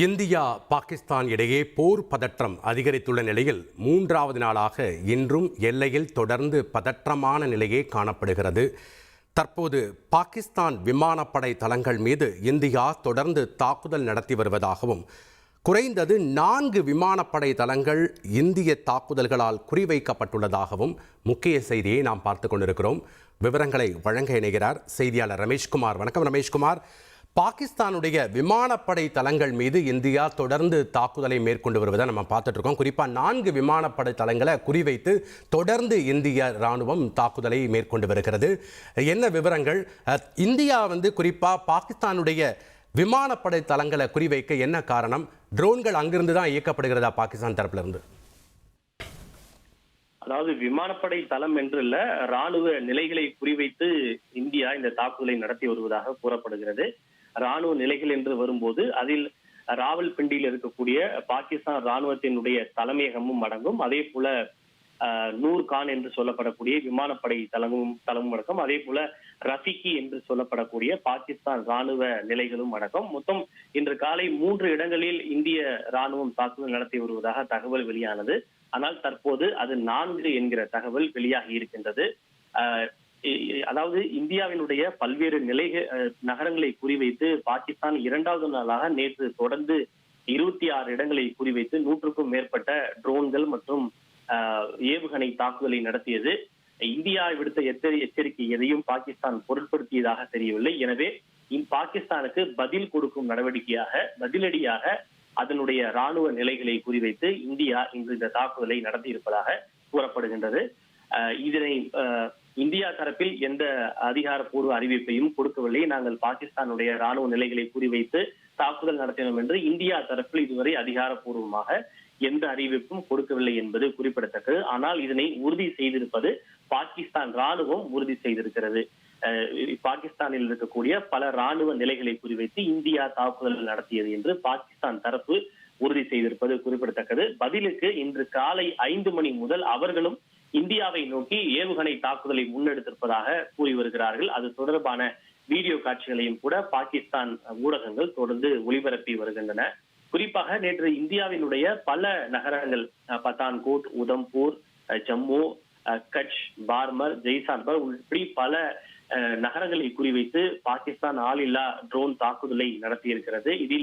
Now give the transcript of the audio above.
India Pakistan இடையே போர் பதற்றம் அதிகரித்துள்ள நிலையில் மூன்றாவது நாளாக இன்றும் எல்லையில் தொடர்ந்து பதற்றமான நிலையே காணப்படுகிறது. தற்போது பாகிஸ்தான் விமானப்படை தளங்கள் மீது இந்தியா தொடர்ந்து தாக்குதல் நடத்தி வருவதாகவும் குறைந்தது 4 விமானப்படை தளங்கள் இந்திய தாக்குதல்களால் குறிவைக்கப்பட்டுள்ளதாகவும் முக்கிய செய்தியை நாம் பார்த்து கொண்டிருக்கிறோம். விவரங்களை வழங்க இணைகிறார் செய்தியாளர் ரமேஷ்குமார். வணக்கம் ரமேஷ்குமார். பாகிஸ்தானுடைய விமானப்படை தளங்கள் மீது இந்தியா தொடர்ந்து தாக்குதலை மேற்கொண்டு வருவதை நம்ம பார்த்துட்டு இருக்கோம். குறிப்பாக 4 விமானப்படை தளங்களை குறிவைத்து தொடர்ந்து இந்திய ராணுவம் தாக்குதலை மேற்கொண்டு வருகிறது. என்ன விவரங்கள்? இந்தியா குறிப்பாக பாகிஸ்தானுடைய விமானப்படை தளங்களை குறிவைக்க என்ன காரணம்? ட்ரோன்கள் அங்கிருந்து தான் இயக்கப்படுகிறதா பாகிஸ்தான் தரப்புல இருந்து? அதாவது விமானப்படை தளம் என்று இல்ல, ராணுவ நிலைகளை குறிவைத்து இந்தியா இந்த தாக்குதலை நடத்தி வருவதாக கூறப்படுகிறது. ராணுவ நிலைகள் என்று வரும்போது அதில் ராவல்பிண்டியில் இருக்கக்கூடிய பாகிஸ்தான் ராணுவத்தினுடைய தலைமையகமும் அடங்கும். அதே போல நூர் கான் என்று சொல்லப்படக்கூடிய விமானப்படை தளமும் அடங்கும். அதே போல ரஃபிகி என்று சொல்லப்படக்கூடிய பாகிஸ்தான் ராணுவ நிலைகளும் அடங்கும். மொத்தம் இன்று காலை 3 இடங்களில் இந்திய ராணுவம் தாக்குதல் நடத்தி வருவதாக தகவல் வெளியானது. ஆனால் தற்போது அது 4 என்கிற தகவல் வெளியாகி இருக்கின்றது. அதாவது இந்தியாவினுடைய பல்வேறு நகரங்களை குறிவைத்து பாகிஸ்தான் 2வது நாளாக நேற்று தொடர்ந்து 26 இடங்களை குறிவைத்து 100க்கும் மேற்பட்ட ட்ரோன்கள் மற்றும் ஏவுகணை தாக்குதலை நடத்தியது. இந்தியா விடுத்த எச்சரிக்கை எதையும் பாகிஸ்தான் பொருட்படுத்தியதாக தெரியவில்லை. எனவே பாகிஸ்தானுக்கு பதில் கொடுக்கும் பதிலடியாக அதனுடைய ராணுவ நிலைகளை குறிவைத்து இந்தியா இன்று இந்த தாக்குதலை நடத்தி இருப்பதாக கூறப்படுகின்றது. இதனை இந்தியா தரப்பில் எந்த அதிகாரப்பூர்வ அறிவிப்பையும் கொடுக்கவில்லை. நாங்கள் பாகிஸ்தானுடைய ராணுவ நிலைகளை குறிவைத்து தாக்குதல் நடத்தினோம் என்று இந்தியா தரப்பில் இதுவரை அதிகாரப்பூர்வமாக எந்த அறிவிப்பும் கொடுக்கவில்லை என்பது குறிப்பிடத்தக்கது. ஆனால் இதனை உறுதி செய்திருப்பது பாகிஸ்தான் ராணுவம் உறுதி செய்திருக்கிறது. பாகிஸ்தானில் இருக்கக்கூடிய பல ராணுவ நிலைகளை குறிவைத்து இந்தியா தாக்குதல் நடத்தியது என்று பாகிஸ்தான் தரப்பு உறுதி செய்திருப்பது குறிப்பிடத்தக்கது. பதிலுக்கு இன்று காலை 5 மணி முதல் அவர்களும் இந்தியாவை நோக்கி ஏவுகணை தாக்குதலை முன்னெடுத்திருப்பதாக கூறி வருகிறார்கள். அது தொடர்பான வீடியோ காட்சிகளையும் கூட பாகிஸ்தான் ஊடகங்கள் தொடர்ந்து ஒளிபரப்பி வருகின்றன. குறிப்பாக நேற்று இந்தியாவினுடைய பல நகரங்கள் பத்தான்கோட், உதம்பூர், ஜம்மு, கட்ச், பார்மர், ஜெய்சால்மர் இப்படி பல நகரங்களை குறிவைத்து பாகிஸ்தான் ஆளில்லா ட்ரோன் தாக்குதலை நடத்தியிருக்கிறது. இதில்